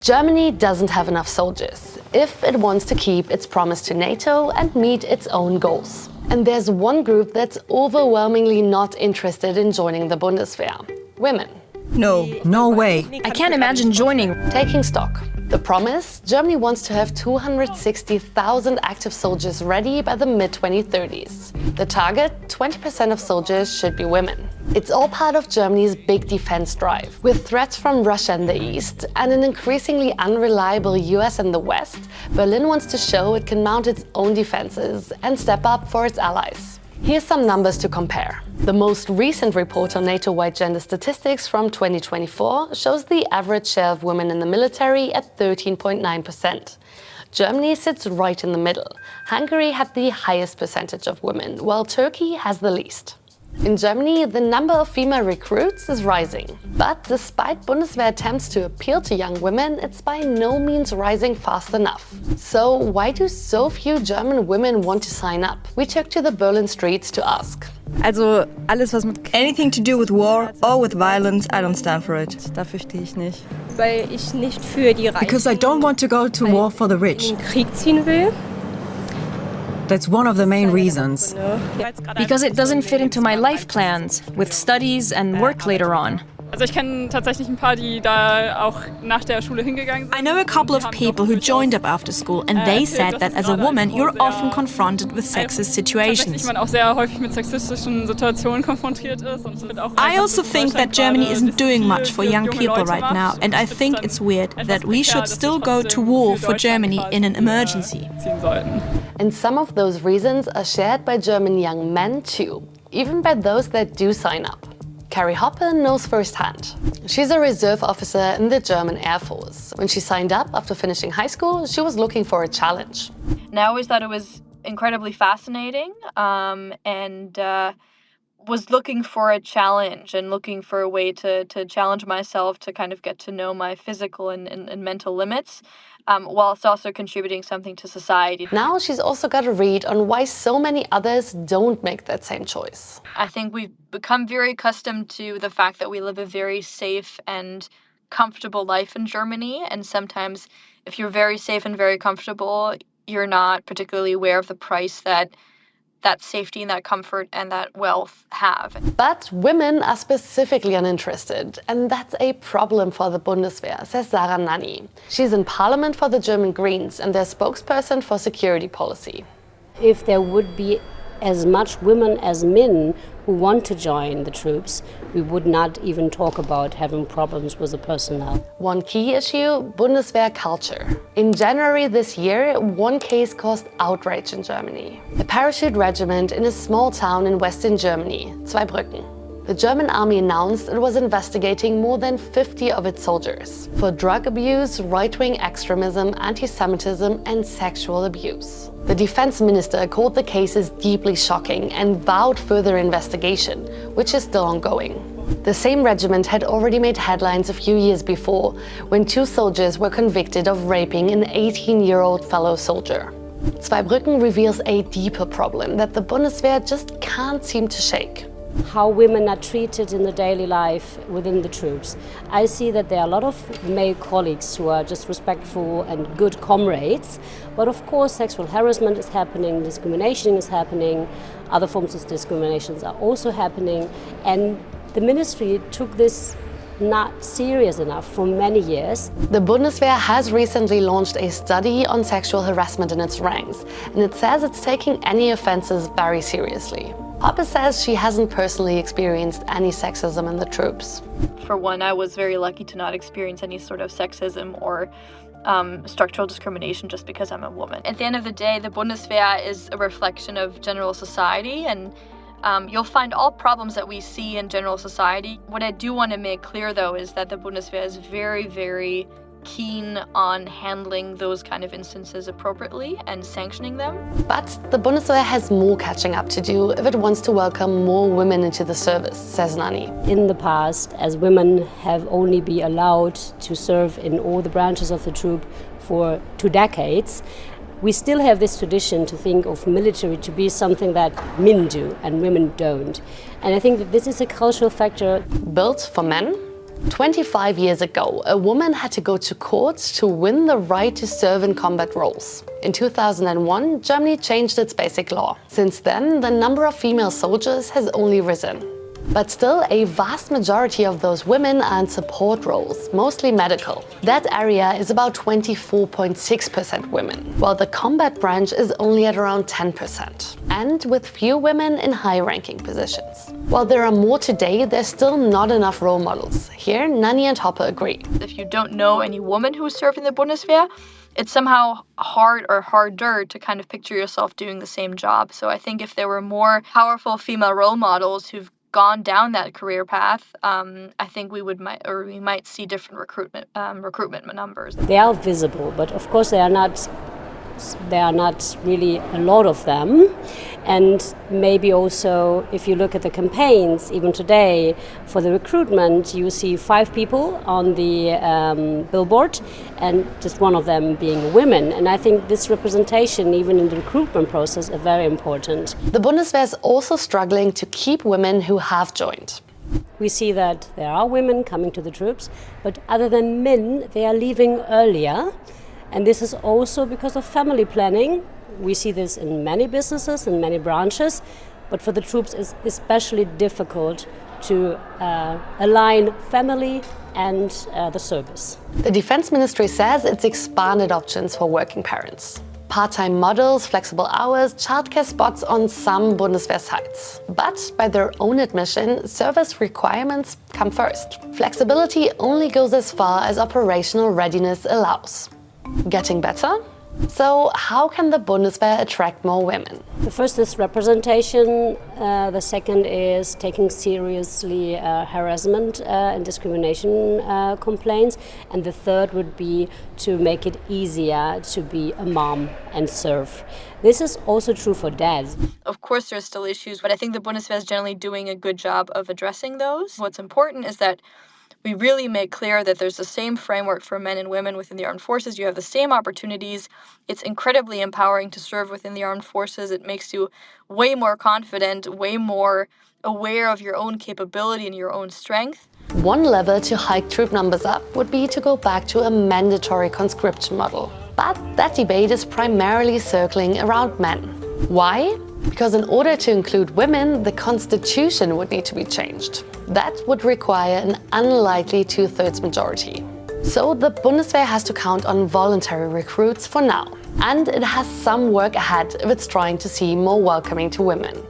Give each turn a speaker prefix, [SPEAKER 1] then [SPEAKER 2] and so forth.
[SPEAKER 1] Germany doesn't have enough soldiers if it wants to keep its promise to NATO and meet its own goals. And there's one group that's overwhelmingly not interested in joining the Bundeswehr: women.
[SPEAKER 2] No way.
[SPEAKER 3] I can't imagine joining.
[SPEAKER 1] Taking stock. The promise: Germany wants to have 260,000 active soldiers ready by the mid-2030s. The target: 20% of soldiers should be women. It's all part of Germany's big defense drive. With threats from Russia in the east and an increasingly unreliable US in the west, Berlin wants to show it can mount its own defenses and step up for its allies. Here's some numbers to compare. The most recent report on NATO-wide gender statistics from 2024 shows the average share of women in the military at 13.9%. Germany sits right in the middle. Hungary had the highest percentage of women, while Turkey has the least. In Germany, the number of female recruits is rising. But despite Bundeswehr attempts to appeal to young women, it's by no means rising fast enough. So why do so few German women want to sign up? We took to the Berlin streets to ask.
[SPEAKER 2] Also alles was mit anything to do with war or with violence, I don't stand for it. Dafür stehe ich nicht.
[SPEAKER 4] Weil ich nicht für die Reichen
[SPEAKER 5] Because I don't want to go to war for the rich.
[SPEAKER 4] in den Krieg ziehen will.
[SPEAKER 5] That's one of the main reasons.
[SPEAKER 3] Because it doesn't fit into my life plans, with studies and work later on.
[SPEAKER 6] Also ich kenne tatsächlich ein paar, die da auch nach der Schule hingegangen sind.
[SPEAKER 7] I know a couple of people who joined up after school and they said that as a woman you're often confronted with sexist situations.
[SPEAKER 6] Tatsächlich man auch sehr häufig mit sexistischen Situationen konfrontiert ist. Und ich finde auch
[SPEAKER 7] I also think that Germany isn't doing much for young people right now, and I think it's weird that we should still go to war for Germany in an emergency.
[SPEAKER 1] And some of those reasons are shared by German young men too, even by those that do sign up. Carrie Hoppe knows firsthand. She's a reserve officer in the German Air Force. When she signed up after finishing high school, she was looking for a challenge.
[SPEAKER 8] And I always thought it was incredibly fascinating and was looking for a challenge and looking for a way to challenge myself to kind of get to know my physical and mental limits. Whilst also contributing something to society.
[SPEAKER 1] Now she's also got a read on why so many others don't make that same choice.
[SPEAKER 8] I think we've become very accustomed to the fact that we live a very safe and comfortable life in Germany. And sometimes if you're very safe and very comfortable, you're not particularly aware of the price that safety and that comfort and that wealth have.
[SPEAKER 1] But women are specifically uninterested, and that's a problem for the Bundeswehr, says Sarah Nanni. She's in Parliament for the German Greens and their spokesperson for security policy.
[SPEAKER 9] If there would be as much women as men who want to join the troops, we would not even talk about having problems with the personnel.
[SPEAKER 1] One key issue: Bundeswehr culture. In January this year, one case caused outrage in Germany. A parachute regiment in a small town in western Germany, Zweibrücken. The German army announced it was investigating more than 50 of its soldiers for drug abuse, right-wing extremism, anti-Semitism and sexual abuse. The defense minister called the cases deeply shocking and vowed further investigation, which is still ongoing. The same regiment had already made headlines a few years before, when 2 soldiers were convicted of raping an 18-year-old fellow soldier. Zweibrücken reveals a deeper problem that the Bundeswehr just can't seem to shake.
[SPEAKER 9] How women are treated in the daily life within the troops. I see that there are a lot of male colleagues who are just respectful and good comrades, but of course sexual harassment is happening, discrimination is happening, other forms of discriminations are also happening, and the ministry took this not serious enough for many years.
[SPEAKER 1] The Bundeswehr has recently launched a study on sexual harassment in its ranks, and it says it's taking any offences very seriously. Hoppe says she hasn't personally experienced any sexism in the troops.
[SPEAKER 8] For one, I was very lucky to not experience any sort of sexism or structural discrimination just because I'm a woman. At the end of the day, the Bundeswehr is a reflection of general society, and you'll find all problems that we see in general society. What I do want to make clear, though, is that the Bundeswehr is very, very keen on handling those kind of instances appropriately and sanctioning them.
[SPEAKER 1] But the Bundeswehr has more catching up to do if it wants to welcome more women into the service, says Nanni.
[SPEAKER 9] In the past, as women have only been allowed to serve in all the branches of the troop for 2 decades, we still have this tradition to think of military to be something that men do and women don't. And I think that this is a cultural factor.
[SPEAKER 1] Built for men? 25 years ago, a woman had to go to court to win the right to serve in combat roles. In 2001, Germany changed its basic law. Since then, the number of female soldiers has only risen. But still, a vast majority of those women are in support roles, mostly medical. That area is about 24.6% women, while the combat branch is only at around 10%. And with few women in high-ranking positions. While there are more today, there's still not enough role models. Here, Nanny and Hoppe agree.
[SPEAKER 8] If you don't know any woman who served in the Bundeswehr, it's somehow hard or harder to kind of picture yourself doing the same job. So I think if there were more powerful female role models who've gone down that career path, I think we might see different recruitment numbers.
[SPEAKER 9] They are visible, but of course there are not really a lot of them. And maybe also, if you look at the campaigns, even today, for the recruitment, you see 5 people on the billboard, and just one of them being women. And I think this representation, even in the recruitment process, is very important.
[SPEAKER 1] The Bundeswehr is also struggling to keep women who have joined.
[SPEAKER 9] We see that there are women coming to the troops, but other than men, they are leaving earlier. And this is also because of family planning. We see this in many businesses, in many branches, but for the troops it's especially difficult to align family and the service.
[SPEAKER 1] The Defense Ministry says it's expanded options for working parents. Part-time models, flexible hours, childcare spots on some Bundeswehr sites. But by their own admission, service requirements come first. Flexibility only goes as far as operational readiness allows. Getting better? So how can the Bundeswehr attract more women?
[SPEAKER 9] The first is representation, the second is taking seriously harassment and discrimination complaints, and the third would be to make it easier to be a mom and serve. This is also true for dads.
[SPEAKER 8] Of course there's still issues, but I think the Bundeswehr is generally doing a good job of addressing those. What's important is that we really make clear that there's the same framework for men and women within the armed forces. You have the same opportunities. It's incredibly empowering to serve within the armed forces. It makes you way more confident, way more aware of your own capability and your own strength.
[SPEAKER 1] One level to hike troop numbers up would be to go back to a mandatory conscription model. But that debate is primarily circling around men. Why? Because in order to include women, the constitution would need to be changed. That would require an unlikely 2/3 majority. So the Bundeswehr has to count on voluntary recruits for now. And it has some work ahead if it's trying to seem more welcoming to women.